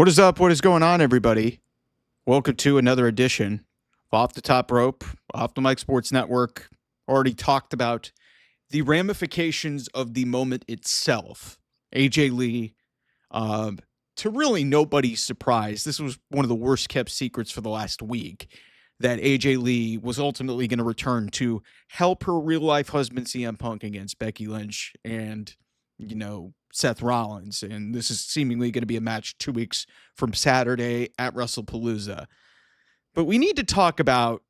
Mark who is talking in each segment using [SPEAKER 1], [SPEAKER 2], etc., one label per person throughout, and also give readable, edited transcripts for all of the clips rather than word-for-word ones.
[SPEAKER 1] What is up? What is going on, everybody? Welcome to another edition of Off the Top Rope, Off the Mic Sports Network. Already talked about the ramifications of the moment itself. AJ Lee, to really nobody's surprise, this was one of the worst kept secrets for the last week, that AJ Lee was ultimately going to return to help her real life husband CM Punk against Becky Lynch and, Seth Rollins. And this is seemingly going to be a match 2 weeks from Saturday at WrestlePalooza. But we need to talk about,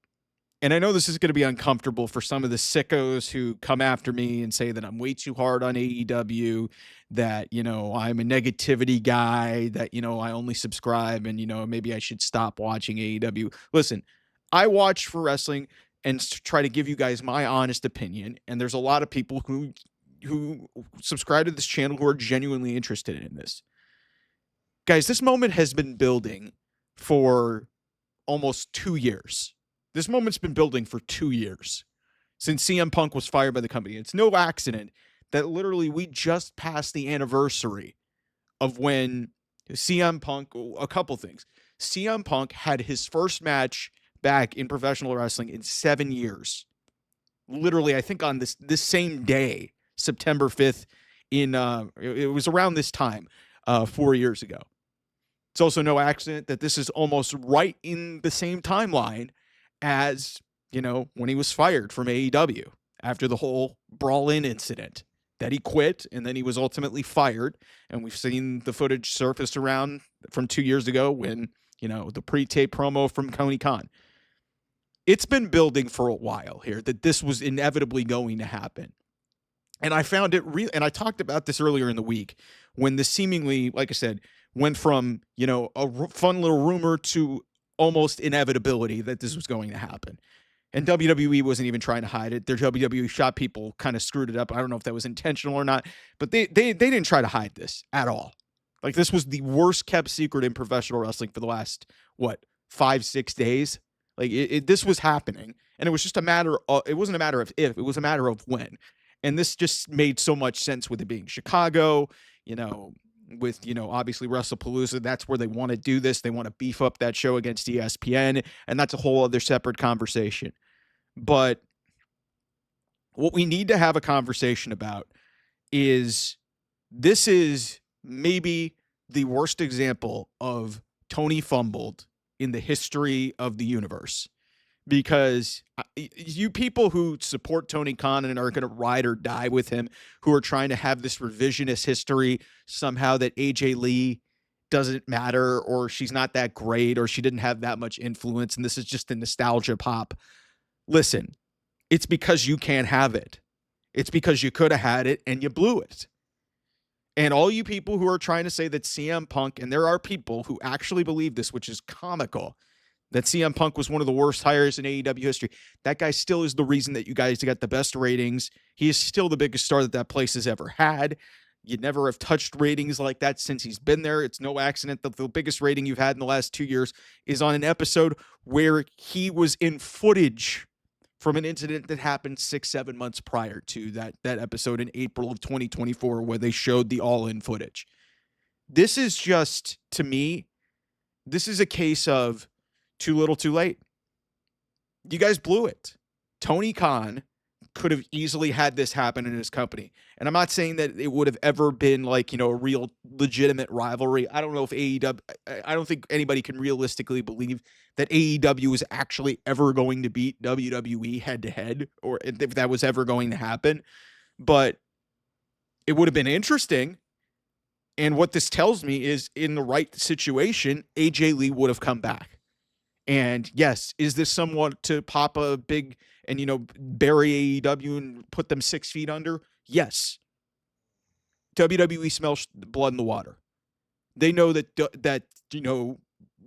[SPEAKER 1] and I know this is going to be uncomfortable for some of the sickos who come after me and say that I'm way too hard on AEW, that, I'm a negativity guy, that, I only subscribe and, maybe I should stop watching AEW. Listen, I watch for wrestling and try to give you guys my honest opinion. And there's a lot of people who subscribe to this channel who are genuinely interested in this. Guys, this moment has been building for almost 2 years. This moment's been building for 2 years since CM Punk was fired by the company. It's no accident that literally we just passed the anniversary of when CM Punk, a couple things. CM Punk had his first match back in professional wrestling in 7 years. Literally, I think on this same day, September 5th, it was around this time 4 years ago. It's also no accident that this is almost right in the same timeline as, when he was fired from AEW after the whole Brawl-In incident, that he quit and then he was ultimately fired. And we've seen the footage surfaced around from 2 years ago when, the pre-tape promo from Tony Khan. It's been building for a while here that this was inevitably going to happen. And I found it real, and I talked about this earlier in the week when this seemingly, like I said, went from, a fun little rumor to almost inevitability that this was going to happen. And WWE wasn't even trying to hide it. Their WWE shop people kind of screwed it up. I don't know if that was intentional or not, but they didn't try to hide this at all. Like, this was the worst kept secret in professional wrestling for the last, 5-6 days? Like, this was happening, and it was just a matter of, it wasn't a matter of if, it was a matter of when. And this just made so much sense with it being Chicago, with, obviously WrestlePalooza. That's where they want to do this. They want to beef up that show against ESPN, and that's a whole other separate conversation. But what we need to have a conversation about is this is maybe the worst example of Tony fumbled in the history of the universe. Because you people who support Tony Khan and are going to ride or die with him, who are trying to have this revisionist history somehow that AJ Lee doesn't matter, or she's not that great, or she didn't have that much influence, and this is just a nostalgia pop. Listen, it's because you can't have it. It's because you could have had it and you blew it. And all you people who are trying to say that CM Punk, and there are people who actually believe this, which is comical, that CM Punk was one of the worst hires in AEW history. That guy still is the reason that you guys got the best ratings. He is still the biggest star that place has ever had. You never have touched ratings like that since he's been there. It's no accident that the biggest rating you've had in the last 2 years is on an episode where he was in footage from an incident that happened 6-7 months prior to that episode in April of 2024, where they showed the all-in footage. This is just, to me, this is a case of too little, too late. You guys blew it. Tony Khan could have easily had this happen in his company. And I'm not saying that it would have ever been like, a real legitimate rivalry. I don't know if AEW, I don't think anybody can realistically believe that AEW is actually ever going to beat WWE head to head, or if that was ever going to happen. But it would have been interesting. And what this tells me is, in the right situation, AJ Lee would have come back. And yes, is this somewhat to pop a big and, bury AEW and put them 6 feet under? Yes. WWE smells blood in the water. They know that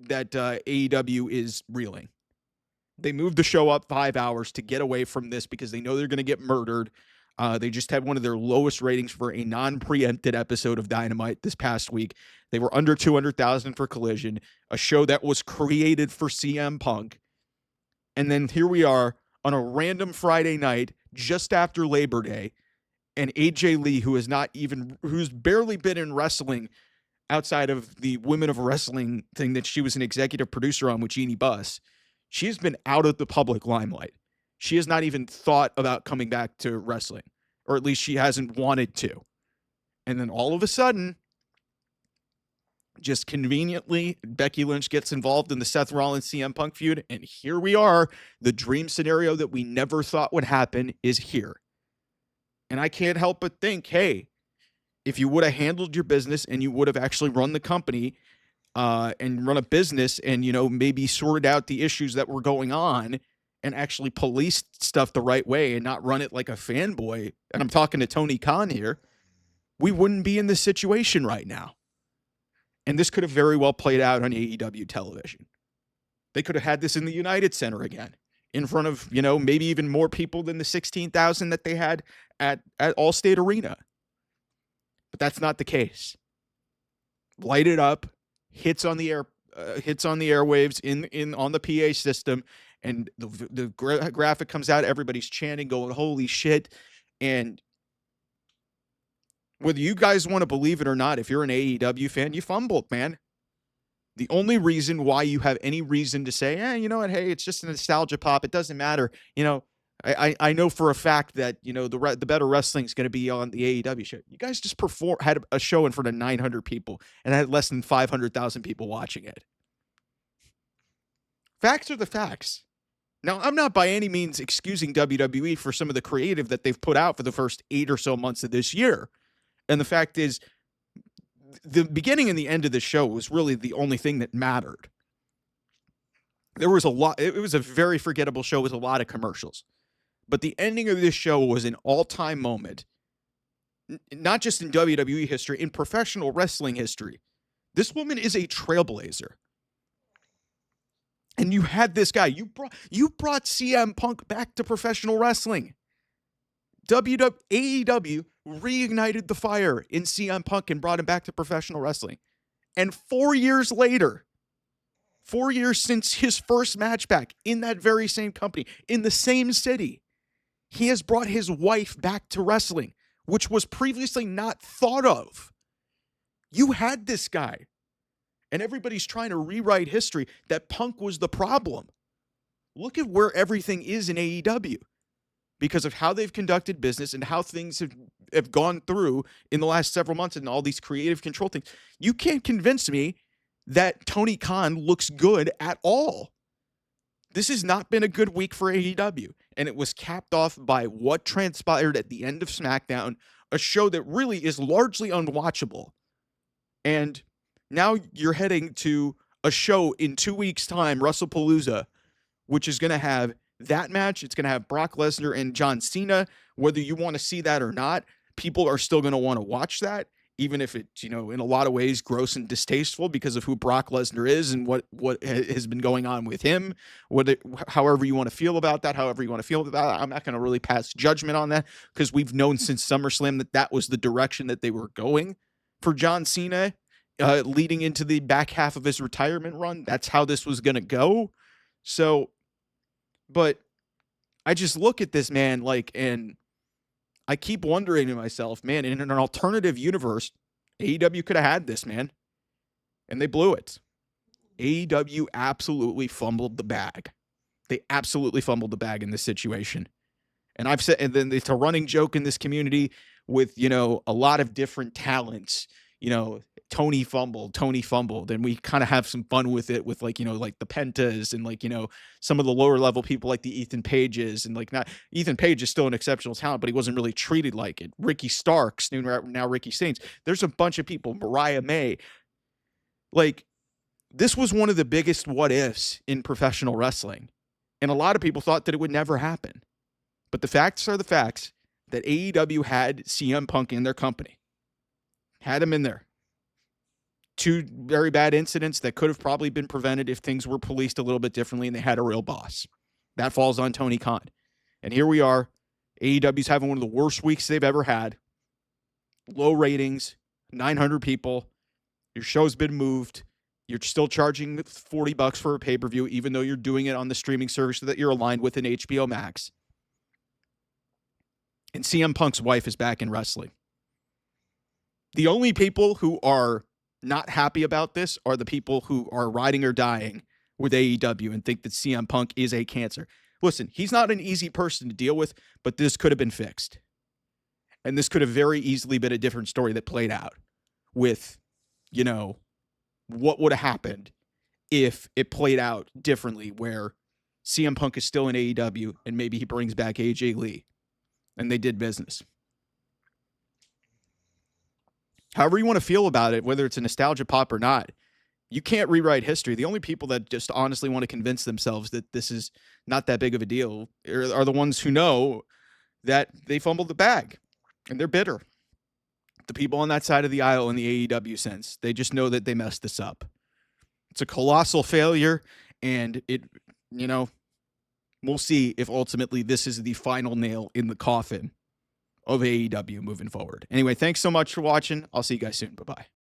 [SPEAKER 1] AEW is reeling. They moved the show up 5 hours to get away from this because they know they're going to get murdered. They just had one of their lowest ratings for a non-preempted episode of Dynamite this past week. They were under 200,000 for Collision, a show that was created for CM Punk. And then here we are on a random Friday night just after Labor Day, and AJ Lee, who's barely been in wrestling outside of the Women of Wrestling thing that she was an executive producer on with Jeannie Buss, she's been out of the public limelight. She has not even thought about coming back to wrestling, or at least she hasn't wanted to. And then all of a sudden, just conveniently, Becky Lynch gets involved in the Seth Rollins CM Punk feud, and here we are. The dream scenario that we never thought would happen is here. And I can't help but think, hey, if you would have handled your business and you would have actually run the company and run a business and, maybe sorted out the issues that were going on and actually policed stuff the right way and not run it like a fanboy, and I'm talking to Tony Khan here, we wouldn't be in this situation right now. And this could have very well played out on AEW television. They could have had this in the United Center again, in front of, maybe even more people than the 16,000 that they had at Allstate Arena. But that's not the case. Light it up, hits on the airwaves in on the PA system, and the graphic comes out. Everybody's chanting, going, "Holy shit!" And whether you guys want to believe it or not, if you're an AEW fan, you fumbled, man. The only reason why you have any reason to say, you know what, hey, it's just a nostalgia pop, it doesn't matter. I know for a fact that, the better wrestling is going to be on the AEW show. You guys just had a show in front of 900 people and had less than 500,000 people watching it. Facts are the facts. Now, I'm not by any means excusing WWE for some of the creative that they've put out for the first 8 or so months of this year. And the fact is, the beginning and the end of the show was really the only thing that mattered. There was a lot. It was a very forgettable show with a lot of commercials. But the ending of this show was an all-time moment, not just in WWE history, in professional wrestling history. This woman is a trailblazer. And you had this guy. You brought CM Punk back to professional wrestling. AEW reignited the fire in CM Punk and brought him back to professional wrestling. And 4 years later, 4 years since his first match back in that very same company, in the same city, he has brought his wife back to wrestling, which was previously not thought of. You had this guy, and everybody's trying to rewrite history that Punk was the problem. Look at where everything is in AEW because of how they've conducted business and how things have gone through in the last several months and all these creative control things. You can't convince me that Tony Khan looks good at all. This has not been a good week for AEW, and it was capped off by what transpired at the end of SmackDown, a show that really is largely unwatchable. And now you're heading to a show in 2 weeks' time, WrestlePalooza, which is going to have that match. It's going to have Brock Lesnar and John Cena. Whether you want to see that or not, people are still going to want to watch that, even if it's, in a lot of ways gross and distasteful because of who Brock Lesnar is and what has been going on with him. However you want to feel about that, I'm not going to really pass judgment on that because we've known since SummerSlam that was the direction that they were going for John Cena leading into the back half of his retirement run. That's how this was going to go. So, but I just look at this, man, and I keep wondering to myself, man, in an alternative universe, AEW could have had this, man. And they blew it. AEW absolutely fumbled the bag. They absolutely fumbled the bag in this situation. And I've said, and then it's a running joke in this community with, a lot of different talents, Tony fumbled. And we kind of have some fun with it with like the Pentas and some of the lower level people like the Ethan Pages and not Ethan Page is still an exceptional talent, but he wasn't really treated like it. Ricky Starks, now Ricky Saints. There's a bunch of people, Mariah May. This was one of the biggest what ifs in professional wrestling. And a lot of people thought that it would never happen. But the facts are the facts that AEW had CM Punk in their company. Had him in there. 2 very bad incidents that could have probably been prevented if things were policed a little bit differently and they had a real boss. That falls on Tony Khan. And here we are. AEW's having one of the worst weeks they've ever had. Low ratings, 900 people. Your show's been moved. You're still charging $40 for a pay-per-view, even though you're doing it on the streaming service that you're aligned with in HBO Max. And CM Punk's wife is back in wrestling. The only people who are not happy about this are the people who are riding or dying with AEW and think that CM Punk is a cancer. Listen, he's not an easy person to deal with, but this could have been fixed. And this could have very easily been a different story that played out with, what would have happened if it played out differently, where CM Punk is still in AEW and maybe he brings back AJ Lee and they did business. However you want to feel about it, whether it's a nostalgia pop or not, you can't rewrite history. The only people that just honestly want to convince themselves that this is not that big of a deal are the ones who know that they fumbled the bag and they're bitter. The people on that side of the aisle in the AEW sense, they just know that they messed this up. It's a colossal failure, and we'll see if ultimately this is the final nail in the coffin of AEW moving forward. Anyway, thanks so much for watching. I'll see you guys soon. Bye-bye.